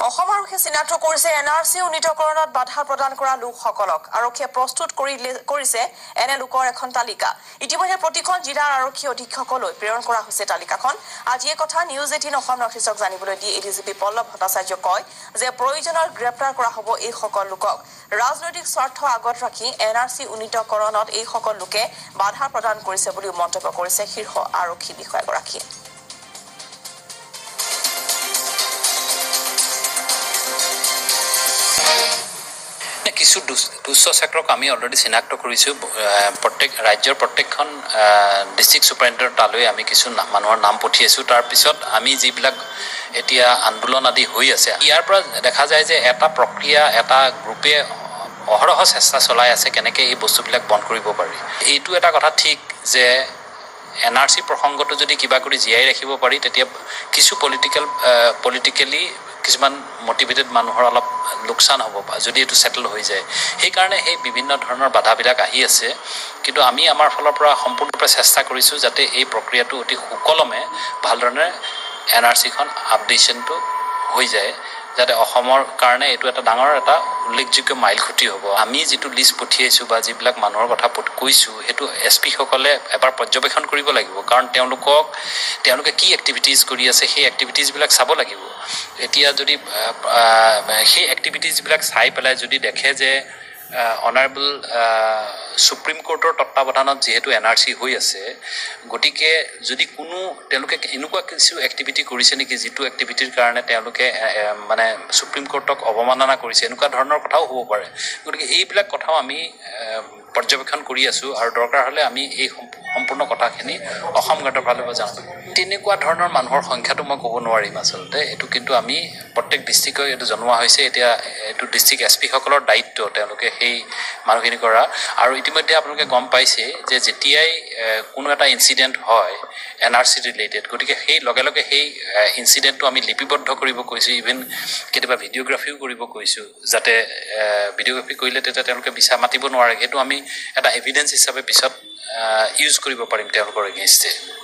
অসম আৰক্ষীয়ে চিনাক্ত কৰিছে এনআৰচি উন্নীতকৰণত বাধা প্ৰদান কৰা লোকসকলক আৰক্ষীয়ে প্ৰস্তুত কৰিছে এনে লোকৰ এখন তালিকা ইতিমধ্যে প্ৰতিখন জিলাৰ আৰক্ষী অধীক্ষকলৈ প্ৰেৰণ কৰা হৈছে তালিকাখন আজি এই কথা নিউজ 18 অসম নৰ্থিষ্টক জানিবলৈ দি এডিজিপি পল্লৱ ভট্টাচাৰ্য কয় যে প্ৰয়োজনৰ গ্ৰেপ্তাৰ কৰা হ'ব এই সকল লোকক ৰাজনৈতিক স্বাৰ্থ আগত ৰাখি এনআৰচি উন্নীতকৰণত এই সকল লোকে বাধা প্ৰদান কৰিছে বুলি মন্তব্য কৰিছে শীৰ্ষ আৰক্ষী বিষয়াগৰাকীয়ে কিছু দুষ্ট চক্ৰক আমি অলৰেডি চিনাক্ত কৰিছোঁ প্ৰত্যেক ৰাজ্যৰ প্ৰত্যেকখন ডিষ্ট্ৰিক্ট ছুপাৰিণ্টেণ্ডেণ্ট তালৈ আমি কিছু মানুহৰ নাম পঠিয়াইছোঁ তাৰপিছত আমি যিবিলাক এতিয়া আন্দোলন আদি হৈ আছে ইয়াৰ পৰা দেখা যায় যে এটা প্ৰক্ৰিয়া এটা গ্ৰুপে অহৰহ চেষ্টা চলাই আছে কেনেকৈ এই বস্তুবিলাক বন্ধ কৰিব পাৰি এইটো এটা কথা ঠিক যে এনআৰচি প্ৰসংগটো যদি কিবা কৰি জীয়াই ৰাখিব পাৰি তেতিয়া কিছু পলিটিকেলি কিছুমান মটিভেটেড মানুহৰ অলপ লোকচান হ'ব যদি এইটো সেটেল হৈ যায় সেইকাৰণে সেই বিভিন্ন ধৰণৰ বাধাবিলাক আহি আছে কিন্তু আমি আমাৰ ফালৰ পৰা সম্পূৰ্ণৰূপে চেষ্টা কৰিছোঁ যাতে এই প্ৰক্ৰিয়াটো অতি সুকলমে ভালধৰণে এনআৰচিখন আপডেশ্যনটো হৈ যায় যাতে অসমৰ কাৰণে এইটো এটা ডাঙৰ এটা উল্লেখযোগ্য মাইলখুঁটি হ'ব আমি যিটো লিষ্ট পঠিয়াইছোঁ বা যিবিলাক মানুহৰ কথা কৈছোঁ সেইটো এছপিসকলে এবাৰ পৰ্যবেক্ষণ কৰিব লাগিব কাৰণ তেওঁলোকে কি এক্টিভিটিজ কৰি আছে সেই এক্টিভিটিজবিলাক চাব লাগিব এতিয়া যদি সেই এক্টিভিটিজবিলাক চাই পেলাই যদি দেখে যে অনাৰেবল সুপ্ৰিম কোৰ্টৰ তত্বাৱধানত যিহেতু এনআৰচি হৈ আছে গতিকে যদি তেওঁলোকে এনেকুৱা কিছু এক্টিভিটি কৰিছে নেকি যিটো এক্টিভিটিৰ কাৰণে তেওঁলোকে মানে সুপ্ৰিম কোৰ্টক অৱমাননা কৰিছে এনেকুৱা ধৰণৰ কথাও হ'ব পাৰে গতিকে এইবিলাক কথাও আমি পৰ্যবেক্ষণ কৰি আছোঁ আৰু দৰকাৰ হ'লে আমি এই সম্পূৰ্ণ কথাখিনি অসম গাৰ্ডৰ ফালৰ পৰা জানো তেনেকুৱা ধৰণৰ মানুহৰ সংখ্যাটো মই ক'ব নোৱাৰিম আচলতে এইটো কিন্তু আমি প্ৰত্যেক ডিষ্ট্ৰিক্টক এইটো জনোৱা হৈছে এতিয়া এইটো ডিষ্ট্ৰিক্ট এছপিসকলৰ দায়িত্ব তেওঁলোকে সেই মানুহখিনি কৰা আৰু ইতিমধ্যে আপোনালোকে গম পাইছে যে যেতিয়াই কোনো এটা ইনচিডেণ্ট হয় এনআৰচি ৰিলেটেড গতিকে সেই লগে লগে সেই ইনচিডেণ্টটো আমি লিপিবদ্ধ কৰিব কৈছোঁ ইভেন কেতিয়াবা ভিডিঅ'গ্ৰাফিও কৰিব কৈছোঁ যাতে ভিডিঅ'গ্ৰাফি কৰিলে তেতিয়া তেওঁলোকে বিচাৰ মাতিব নোৱাৰে সেইটো আমি এটা এভিডেঞ্চ হিচাপে পিছত ইউজ কৰিব পাৰিম তেওঁলোকৰ এগেইনষ্টে